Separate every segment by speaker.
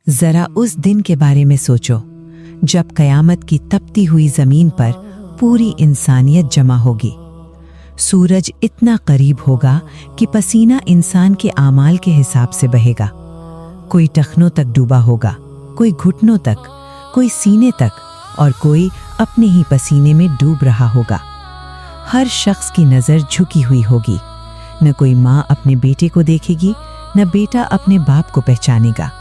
Speaker 1: जरा उस दिन के बारे में सोचो जब कयामत की तपती हुई जमीन पर पूरी इंसानियत जमा होगी। सूरज इतना करीब होगा कि पसीना इंसान के आमाल के हिसाब से बहेगा। कोई टखनों तक डूबा होगा, कोई घुटनों तक, कोई सीने तक और कोई अपने ही पसीने में डूब रहा होगा। हर शख्स की नज़र झुकी हुई होगी। न कोई माँ अपने बेटे को देखेगी, न बेटा अपने बाप को पहचानेगा।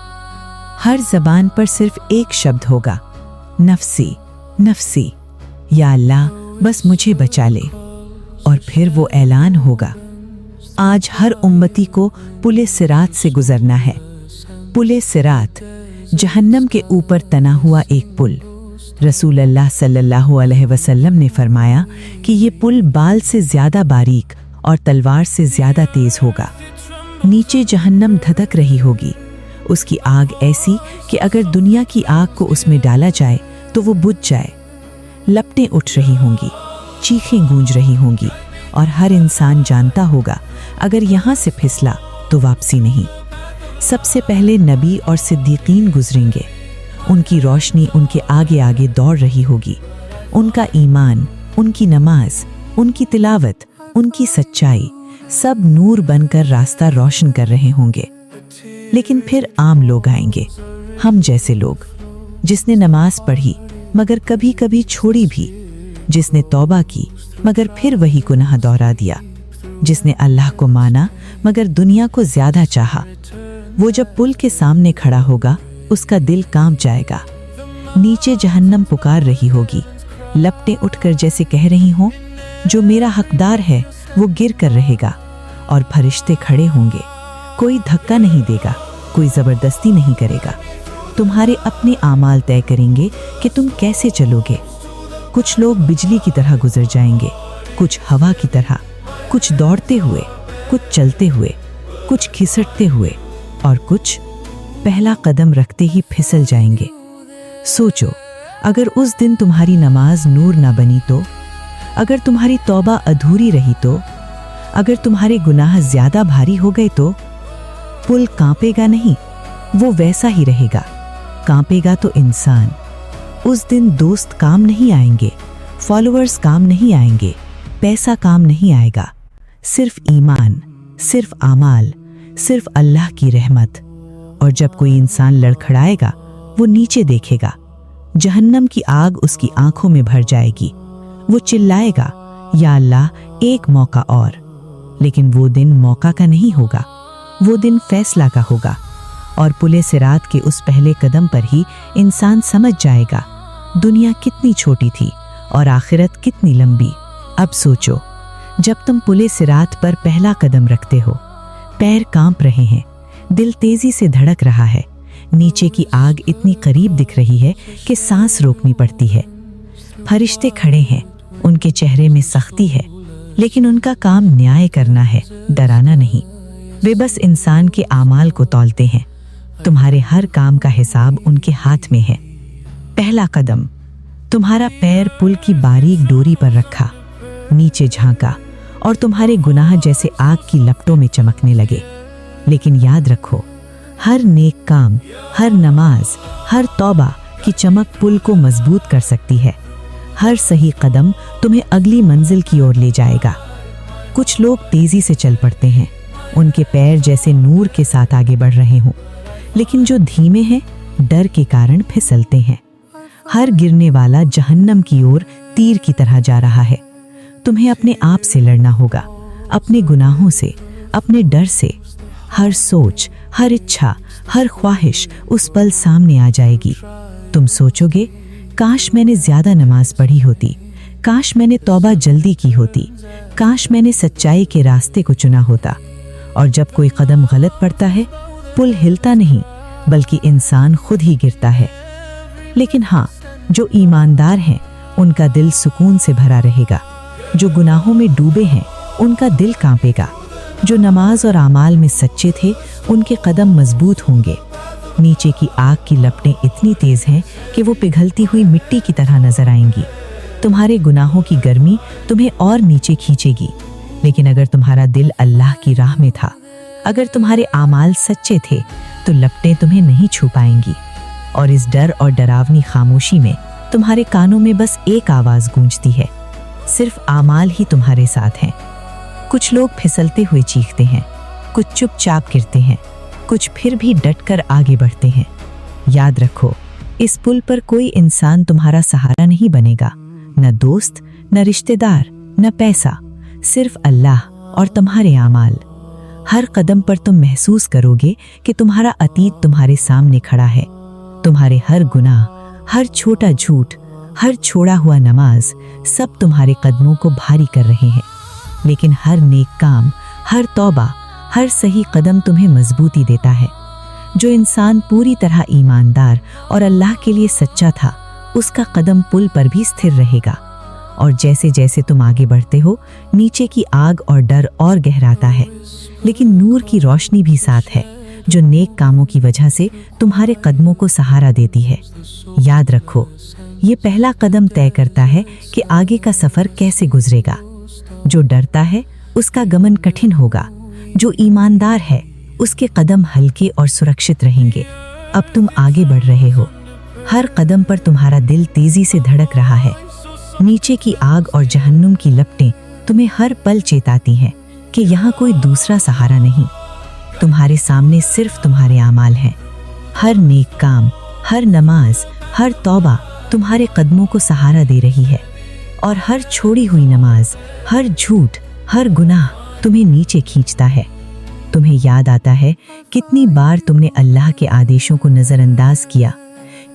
Speaker 1: हर जबान पर सिर्फ एक शब्द होगा, नफ्सी नफ्सी, या अल्लाह बस मुझे बचा ले। और फिर वो ऐलान होगा, आज हर उम्मती को पुले सिरात से गुजरना है। पुले सिरात जहन्नम के ऊपर तना हुआ एक पुल। रसूल अल्लाह सल्लल्लाहु अलैहि वसल्लम ने फरमाया कि ये पुल बाल से ज्यादा बारीक और तलवार से ज्यादा तेज होगा। नीचे जहन्नम धधक रही होगी। उसकी आग ऐसी कि अगर दुनिया की आग को उसमें डाला जाए तो वो बुझ जाए। लपटें उठ रही होंगी, चीखें गूंज रही होंगी और हर इंसान जानता होगा अगर यहाँ से फिसला तो वापसी नहीं। सबसे पहले नबी और सिद्दीकीन गुजरेंगे। उनकी रोशनी उनके आगे आगे दौड़ रही होगी। उनका ईमान, उनकी नमाज, उनकी तिलावत, उनकी सच्चाई सब नूर बनकर रास्ता रोशन कर रहे होंगे। लेकिन फिर आम लोग आएंगे, हम जैसे लोग, जिसने नमाज पढ़ी मगर कभी कभी छोड़ी भी, जिसने तौबा की मगर फिर वही गुनाह दोहरा दिया, जिसने अल्लाह को माना मगर दुनिया को ज्यादा चाहा। वो जब पुल के सामने खड़ा होगा उसका दिल कांप जाएगा। नीचे जहन्नम पुकार रही होगी, लपटें उठकर जैसे कह रही हों, जो मेरा हकदार है वो गिर कर रहेगा। और फरिश्ते खड़े होंगे, कोई धक्का नहीं देगा, कोई जबरदस्ती नहीं करेगा। तुम्हारे अपने आमाल तय करेंगे कि तुम कैसे चलोगे। कुछ लोग बिजली की तरह गुजर जाएंगे, कुछ हवा की तरह, कुछ दौड़ते हुए, कुछ चलते हुए, कुछ खिसकते हुए और कुछ पहला कदम रखते ही फिसल जाएंगे। सोचो, अगर उस दिन तुम्हारी नमाज नूर ना बनी तो, अगर तुम्हारी तौबा अधूरी रही तो, अगर तुम्हारे गुनाह ज्यादा भारी हो गए तो, पुल कांपेगा नहीं, वो वैसा ही रहेगा। कांपेगा तो इंसान। उस दिन दोस्त काम नहीं आएंगे, फॉलोअर्स काम नहीं आएंगे, पैसा काम नहीं आएगा। सिर्फ ईमान, सिर्फ आमाल, सिर्फ अल्लाह की रहमत। और जब कोई इंसान लड़खड़ाएगा वो नीचे देखेगा, जहन्नम की आग उसकी आंखों में भर जाएगी। वो चिल्लाएगा, या अल्लाह एक मौका और। लेकिन वो दिन मौका का नहीं होगा, वो दिन फैसला का होगा। और पुले सिरात के उस पहले कदम पर ही इंसान समझ जाएगा दुनिया कितनी छोटी थी और आखिरत कितनी लंबी। अब सोचो, जब तुम पुले सिरात पर पहला कदम रखते हो, पैर कांप रहे हैं, दिल तेजी से धड़क रहा है, नीचे की आग इतनी करीब दिख रही है कि सांस रोकनी पड़ती है। फरिश्ते खड़े हैं, उनके चेहरे में सख्ती है, लेकिन उनका काम न्याय करना है, डराना नहीं। वे बस इंसान के आमाल को तौलते हैं। तुम्हारे हर काम का हिसाब उनके हाथ में है। पहला कदम, तुम्हारा पैर पुल की बारीक डोरी पर रखा, नीचे झांका और तुम्हारे गुनाह जैसे आग की लपटों में चमकने लगे। लेकिन याद रखो, हर नेक काम, हर नमाज, हर तौबा की चमक पुल को मजबूत कर सकती है। हर सही कदम तुम्हें अगली मंजिल की ओर ले जाएगा। कुछ लोग तेजी से चल पड़ते हैं, उनके पैर जैसे नूर के साथ आगे बढ़ रहे हों, लेकिन जो धीमे हैं डर के कारण फिसलते हैं। हर गिरने वाला जहन्नम की ओर तीर की तरह जा रहा है। तुम्हें अपने आप से लड़ना होगा, अपने गुनाहों से, अपने डर से। हर सोच, हर इच्छा, हर ख्वाहिश उस पल सामने आ जाएगी। तुम सोचोगे, काश मैंने ज्यादा नमाज पढ़ी होती, काश मैंने तौबा जल्दी की होती, काश मैंने सच्चाई के रास्ते को चुना होता। और जब कोई कदम गलत पड़ता है, पुल हिलता नहीं बल्कि इंसान खुद ही गिरता है। लेकिन हाँ, जो ईमानदार हैं उनका दिल सुकून से भरा रहेगा। जो गुनाहों में डूबे हैं उनका दिल कांपेगा। जो नमाज और आमाल में सच्चे थे उनके कदम मजबूत होंगे। नीचे की आग की लपटें इतनी तेज हैं कि वो पिघलती हुई मिट्टी की तरह नजर आएंगी। तुम्हारे गुनाहों की गर्मी तुम्हें और नीचे खींचेगी। लेकिन अगर तुम्हारा दिल अल्लाह की राह में था, अगर तुम्हारे आमाल सच्चे थे, तो लपटें तुम्हें नहीं छू पाएंगी। और इस डर और डरावनी खामोशी में तुम्हारे कानों में बस एक आवाज गूंजती है, सिर्फ आमाल ही तुम्हारे साथ हैं। कुछ लोग फिसलते हुए चीखते हैं, कुछ चुपचाप गिरते हैं, कुछ फिर भी डटकर आगे बढ़ते हैं। याद रखो, इस पुल पर कोई इंसान तुम्हारा सहारा नहीं बनेगा, न दोस्त, न रिश्तेदार, न पैसा, सिर्फ अल्लाह और तुम्हारे आमाल। हर कदम पर तुम महसूस करोगे कि तुम्हारा अतीत तुम्हारे सामने खड़ा है। तुम्हारे हर गुनाह, हर छोटा झूठ, हर छोड़ा हुआ नमाज, सब तुम्हारे कदमों को भारी कर रहे हैं। लेकिन हर नेक काम, हर तौबा, हर सही कदम तुम्हें मजबूती देता है। जो इंसान पूरी तरह ईमानदार और अल्लाह के लिए सच्चा था, उसका कदम पुल पर भी स्थिर रहेगा। और जैसे जैसे तुम आगे बढ़ते हो, नीचे की आग और डर और गहराता है, लेकिन नूर की रोशनी भी साथ है, जो नेक कामों की वजह से तुम्हारे कदमों को सहारा देती है। याद रखो, ये पहला कदम तय करता है कि आगे का सफर कैसे गुजरेगा। जो डरता है उसका गमन कठिन होगा, जो ईमानदार है उसके कदम हल्के और सुरक्षित रहेंगे। अब तुम आगे बढ़ रहे हो, हर कदम पर तुम्हारा दिल तेजी से धड़क रहा है। नीचे की आग और जहन्नुम की लपटें तुम्हें हर पल चेताती हैं कि यहाँ कोई दूसरा सहारा नहीं। तुम्हारे सामने सिर्फ तुम्हारे आमाल हैं। हर नेक काम, हर नमाज, हर तौबा तुम्हारे कदमों को सहारा दे रही है। और हर छोड़ी हुई नमाज, हर झूठ, हर गुनाह तुम्हें नीचे खींचता है। तुम्हें याद आता है कितनी बार तुमने अल्लाह के आदेशों को नजरअंदाज किया,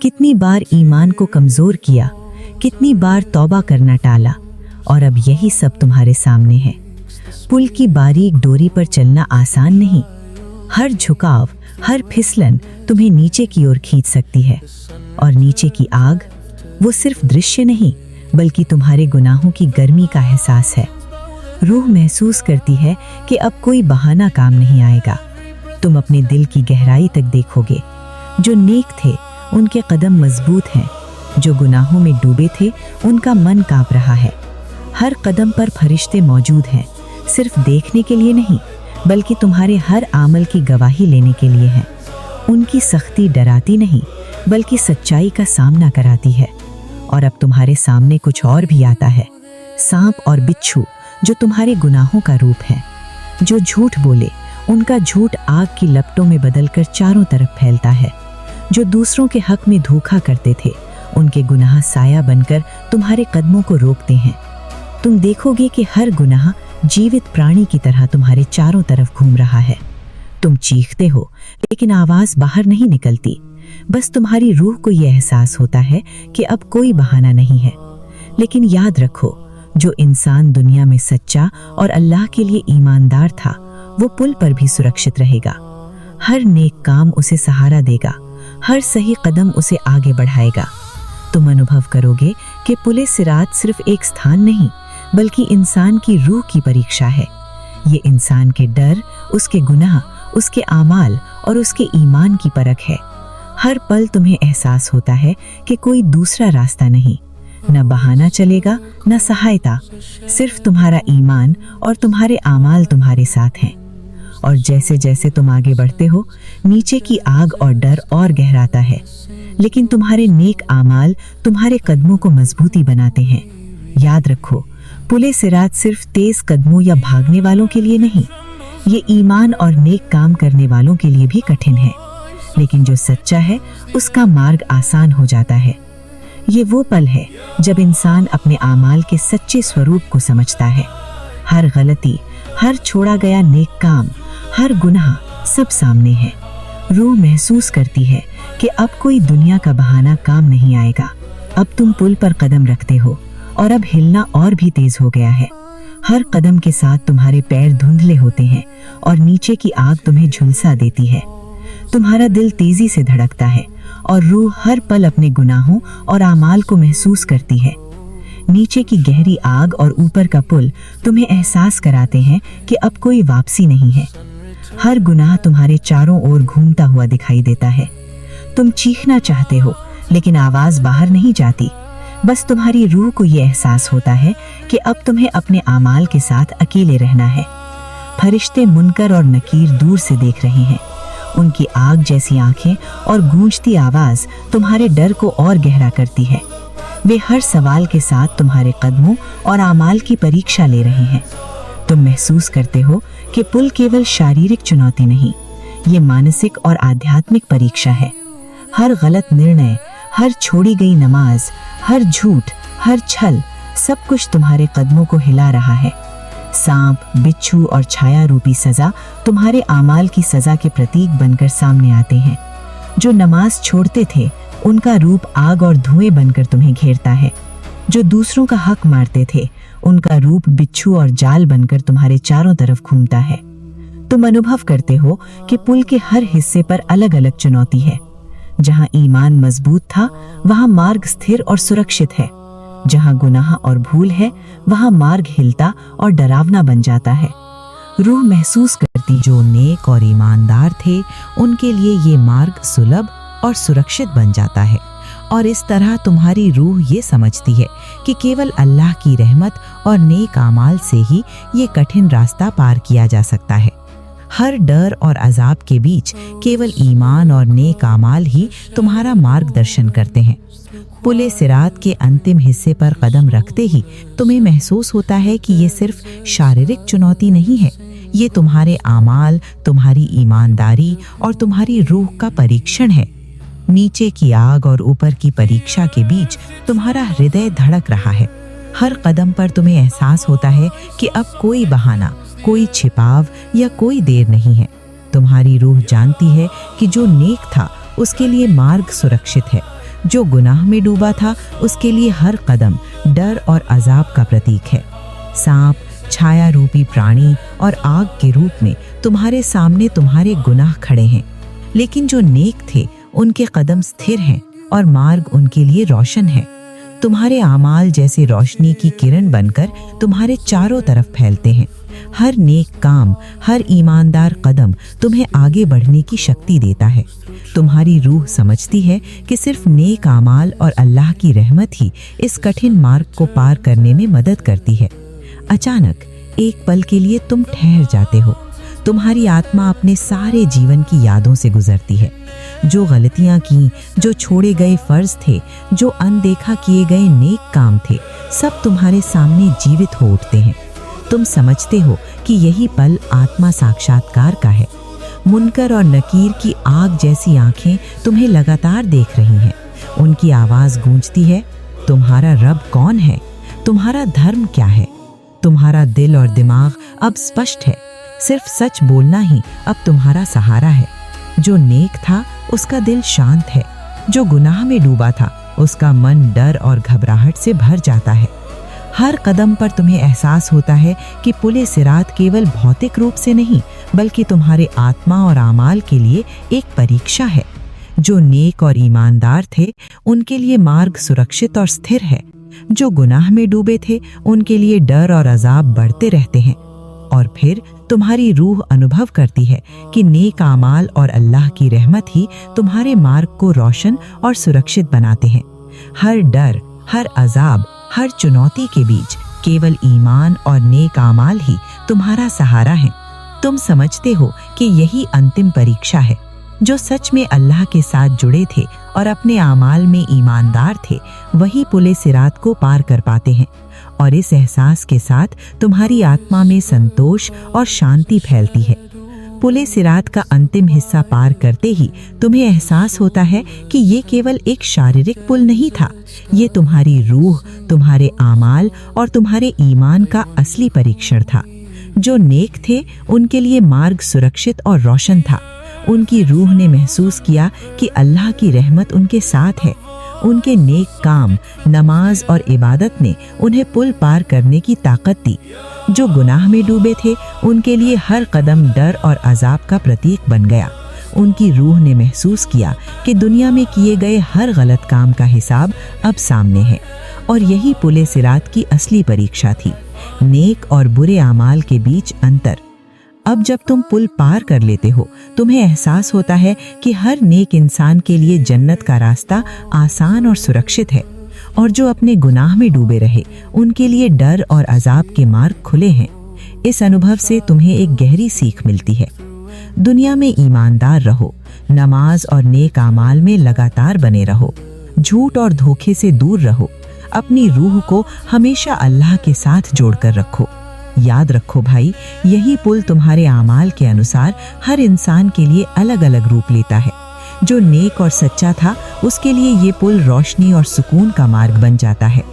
Speaker 1: कितनी बार ईमान को कमजोर किया, कितनी बार तौबा करना टाला, और अब यही सब तुम्हारे सामने है। पुल की बारीक डोरी पर चलना आसान नहीं। हर झुकाव, हर फिसलन तुम्हें नीचे की ओर खींच सकती है। और नीचे की आग, वो सिर्फ दृश्य नहीं, बल्कि तुम्हारे गुनाहों की गर्मी का एहसास है। रूह महसूस करती है कि अब कोई बहाना काम नहीं आएगा। तुम अपने दिल की गहराई तक देखोगे। जो नेक थे उनके कदम मजबूत हैं, जो गुनाहों में डूबे थे उनका मन कांप रहा है। हर कदम पर फरिश्ते मौजूद हैं, सिर्फ देखने के लिए नहीं, बल्कि तुम्हारे हर आमल की गवाही लेने के लिए हैं। उनकी सख्ती डराती नहीं, बल्कि सच्चाई का सामना कराती है। और अब तुम्हारे सामने कुछ और भी आता है, सांप और बिच्छू, जो तुम्हारे गुनाहों का रूप है। जो झूठ बोले, उनका झूठ आग की लपटों में बदलकर चारों तरफ फैलता है। जो दूसरों के हक में धोखा करते थे, उनके गुनाह साया बनकर तुम्हारे कदमों को रोकते हैं। तुम देखोगे कि हर गुनाह जीवित प्राणी की तरह तुम्हारे चारों तरफ घूम रहा है। तुम चीखते हो, लेकिन आवाज बाहर नहीं निकलती। बस तुम्हारी रूह को यह एहसास होता है कि अब कोई बहाना नहीं है। लेकिन याद रखो, जो इंसान दुनिया में सच्चा और अल्लाह के लिए ईमानदार था, वो पुल पर भी सुरक्षित रहेगा। हर नेक काम उसे सहारा देगा, हर सही कदम उसे आगे बढ़ाएगा। तुम अनुभव करोगे कि पुले सिरात सिर्फ एक स्थान नहीं, बल्कि इंसान की रूह की परीक्षा है। ये इंसान के डर, उसके गुनाह, उसके आमाल और उसके ईमान की परख है। हर पल तुम्हें एहसास होता है कि कोई दूसरा रास्ता नहीं, न बहाना चलेगा, न सहायता, सिर्फ तुम्हारा ईमान और तुम्हारे आमाल तुम्हारे साथ हैं। और जैसे जैसे तुम आगे बढ़ते हो, नीचे की आग और डर और गहराता है, लेकिन तुम्हारे नेक आमाल तुम्हारे कदमों को मजबूती बनाते हैं। याद रखो, पुले सिरात सिर्फ तेज कदमों या भागने वालों के लिए नहीं, ये ईमान और नेक काम करने वालों के लिए भी कठिन है। लेकिन जो सच्चा है, उसका मार्ग आसान हो जाता है। ये वो पल है जब इंसान अपने आमाल के सच्चे स्वरूप को समझता है। हर गलती, हर छोड़ा गया नेक काम, हर गुनाह सब सामने है। रूह महसूस करती है कि अब कोई दुनिया का बहाना काम नहीं आएगा। अब तुम पुल पर कदम रखते हो और अब हिलना और भी तेज हो गया है। हर कदम के साथ तुम्हारे पैर धुंधले होते हैं और नीचे की आग तुम्हें झुलसा देती है। तुम्हारा दिल तेजी से धड़कता है और रूह हर पल अपने गुनाहों और आमाल को महसूस करती है। नीचे की गहरी आग और ऊपर का पुल तुम्हें एहसास कराते हैं कि अब कोई वापसी नहीं है। हर गुनाह तुम्हारे चारों ओर घूमता हुआ दिखाई देता है। तुम चीखना चाहते हो, लेकिन आवाज बाहर नहीं जाती। बस तुम्हारी रूह को यह एहसास होता है कि अब तुम्हें अपने आमाल के साथ अकेले रहना है। फरिश्ते मुनकर और नकीर दूर से देख रहे हैं।
Speaker 2: उनकी आग जैसी आंखें और गूंजती आवाज तुम्हारे डर को और गहरा करती है। वे हर सवाल के साथ तुम्हारे कदमों और आमाल की परीक्षा ले रहे हैं। तुम महसूस करते हो कि पुल केवल शारीरिक चुनौती नहीं, ये मानसिक और आध्यात्मिक परीक्षा है। हर गलत निर्णय, हर छोड़ी गई नमाज, हर झूठ, हर छल, सब कुछ तुम्हारे कदमों को हिला रहा है। सांप, बिच्छू और छाया रूपी सजा तुम्हारे आमाल की सजा के प्रतीक बनकर सामने आते हैं। जो नमाज छोड़ते थे उनका रूप आग और धुएं बनकर तुम्हें घेरता है। जो दूसरों का हक मारते थे उनका रूप बिच्छू और जाल बनकर तुम्हारे चारों तरफ घूमता है। तुम अनुभव करते हो कि पुल के हर हिस्से पर अलग अलग चुनौती है। जहां ईमान मजबूत था वहां मार्ग स्थिर और सुरक्षित है। जहां गुनाह और भूल है वहां मार्ग हिलता और डरावना बन जाता है। रूह महसूस करती
Speaker 1: जो नेक और ईमानदार थे उनके लिए ये मार्ग सुलभ और सुरक्षित बन जाता है। और इस तरह तुम्हारी रूह ये समझती है कि केवल अल्लाह की रहमत और नेक आमाल से ही ये कठिन रास्ता पार किया जा सकता है। हर डर और अजाब के बीच केवल ईमान और नेक आमाल ही तुम्हारा मार्गदर्शन करते हैं। पुले सिरात के अंतिम हिस्से पर कदम रखते ही तुम्हें महसूस होता है कि ये सिर्फ शारीरिक चुनौती नहीं है, ये तुम्हारे आमाल, तुम्हारी ईमानदारी और तुम्हारी रूह का परीक्षण है। नीचे की आग और ऊपर की परीक्षा के बीच तुम्हारा हृदय धड़क रहा है। हर कदम पर तुम्हें एहसास होता है कि अब कोई बहाना, कोई छिपाव या कोई देर नहीं है। तुम्हारी रूह जानती है कि जो नेक था उसके लिए मार्ग सुरक्षित है, जो गुनाह में डूबा था उसके लिए हर कदम डर और अजाब का प्रतीक है। सांप, छाया रूपी प्राणी और आग के रूप में तुम्हारे सामने तुम्हारे गुनाह खड़े हैं, लेकिन जो नेक थे उनके कदम स्थिर हैं और मार्ग उनके लिए रोशन है। तुम्हारे आमाल जैसे रोशनी की किरण बनकर तुम्हारे चारों तरफ फैलते हैं। हर नेक काम, हर ईमानदार कदम तुम्हें आगे बढ़ने की शक्ति देता है। तुम्हारी रूह समझती है कि सिर्फ नेक आमाल और अल्लाह की रहमत ही इस कठिन मार्ग को पार करने में मदद करती है। अचानक एक पल के लिए तुम ठहर जाते हो। तुम्हारी आत्मा अपने सारे जीवन की यादों से गुजरती है। जो गलतियां की, जो छोड़े गए फर्ज थे, जो अनदेखा किए गए नेक काम थे, सब तुम्हारे सामने जीवित हो उठते हैं। तुम समझते हो कि यही पल आत्मा साक्षात्कार का है। मुनकर और नकीर की आग जैसी आंखें तुम्हें लगातार देख रही हैं। उनकी आवाज गूंजती है, तुम्हारा रब कौन है, तुम्हारा धर्म क्या है। तुम्हारा दिल और दिमाग अब स्पष्ट है। सिर्फ सच बोलना ही अब तुम्हारा सहारा है। जो नेक था उसका दिल शांत है, जो गुनाह में डूबा था उसका मन डर और घबराहट से भर जाता है। हर कदम पर तुम्हें एहसास होता है कि पुले सिरात केवल भौतिक रूप से नहीं बल्कि तुम्हारे आत्मा और आमाल के लिए एक परीक्षा है। जो नेक और ईमानदार थे उनके लिए मार्ग सुरक्षित और स्थिर है। जो गुनाह में डूबे थे उनके लिए डर और अजाब बढ़ते रहते हैं। और फिर तुम्हारी रूह अनुभव करती है कि नेक आमाल और अल्लाह की रहमत ही तुम्हारे मार्ग को रोशन और सुरक्षित बनाते हैं। हर डर, हर अजाब, हर चुनौती के बीच केवल ईमान और नेक आमाल ही तुम्हारा सहारा है। तुम समझते हो कि यही अंतिम परीक्षा है। जो सच में अल्लाह के साथ जुड़े थे और अपने आमाल में ईमानदार थे वही पुले सिरात को पार कर पाते हैं। और इस एहसास के साथ तुम्हारी आत्मा में संतोष और शांति फैलती है। पुले सिरात का अंतिम हिस्सा पार करते ही तुम्हें एहसास होता है कि ये केवल एक शारीरिक पुल नहीं था, ये तुम्हारी रूह, तुम्हारे आमाल और तुम्हारे ईमान का असली परीक्षण था। जो नेक थे उनके लिए मार्ग सुरक्षित और रोशन था। उनकी रूह ने महसूस किया कि अल्लाह की रहमत उनके साथ है। उनके नेक काम, नमाज और इबादत ने उन्हें पुल पार करने की ताकत दी। जो गुनाह में डूबे थे उनके लिए हर कदम डर और अजाब का प्रतीक बन गया। उनकी रूह ने महसूस किया कि दुनिया में किए गए हर गलत काम का हिसाब अब सामने है। और यही पुले सिरात की असली परीक्षा थी, नेक और बुरे आमाल के बीच अंतर। अब जब तुम पुल पार कर लेते हो तुम्हें एहसास होता है कि हर नेक इंसान के लिए जन्नत का रास्ता आसान और सुरक्षित है, और जो अपने गुनाह में डूबे रहे उनके लिए डर और अजाब के मार्ग खुले हैं। इस अनुभव से तुम्हें एक गहरी सीख मिलती है। दुनिया में ईमानदार रहो, नमाज और नेक आमाल में लगातार बने रहो, झूठ और धोखे से दूर रहो, अपनी रूह को हमेशा अल्लाह के साथ जोड़कर रखो। याद रखो भाई, यही पुल तुम्हारे आमाल के अनुसार हर इंसान के लिए अलग अलग रूप लेता है। जो नेक और सच्चा था उसके लिए ये पुल रोशनी और सुकून का मार्ग बन जाता है।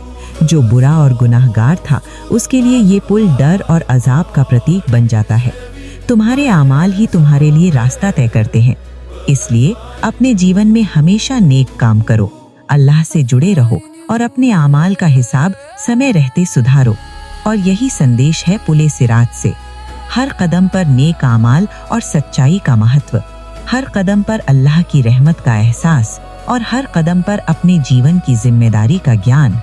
Speaker 1: जो बुरा और गुनाहगार था उसके लिए ये पुल डर और अजाब का प्रतीक बन जाता है। तुम्हारे आमाल ही तुम्हारे लिए रास्ता तय करते हैं, इसलिए अपने जीवन में हमेशा नेक काम करो, अल्लाह से जुड़े रहो और अपने आमाल का हिसाब समय रहते सुधारो। और यही संदेश है पुले सिरात से। हर कदम पर नेक आमाल और सच्चाई का महत्व, हर कदम पर अल्लाह की रहमत का एहसास और हर कदम पर अपने जीवन की जिम्मेदारी का ज्ञान।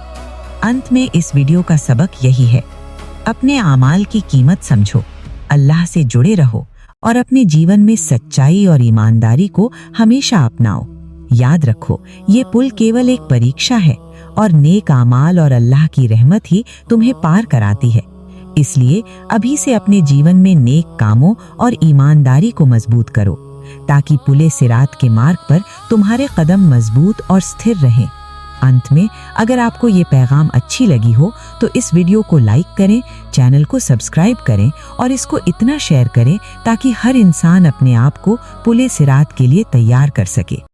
Speaker 1: अंत में इस वीडियो का सबक यही है, अपने आमाल की कीमत समझो, अल्लाह से जुड़े रहो और अपने जीवन में सच्चाई और ईमानदारी को हमेशा अपनाओ। याद रखो, ये पुल केवल एक परीक्षा है और नेक आमाल और अल्लाह की रहमत ही तुम्हें पार कराती है। इसलिए अभी से अपने जीवन में नेक कामों और ईमानदारी को मजबूत करो, ताकि पुले सिरात के मार्ग पर तुम्हारे कदम मजबूत और स्थिर रहें। अंत में, अगर आपको ये पैगाम अच्छी लगी हो तो इस वीडियो को लाइक करें, चैनल को सब्सक्राइब करें और इसको इतना शेयर करें ताकि हर इंसान अपने आप को पुले सिरात के लिए तैयार कर सके।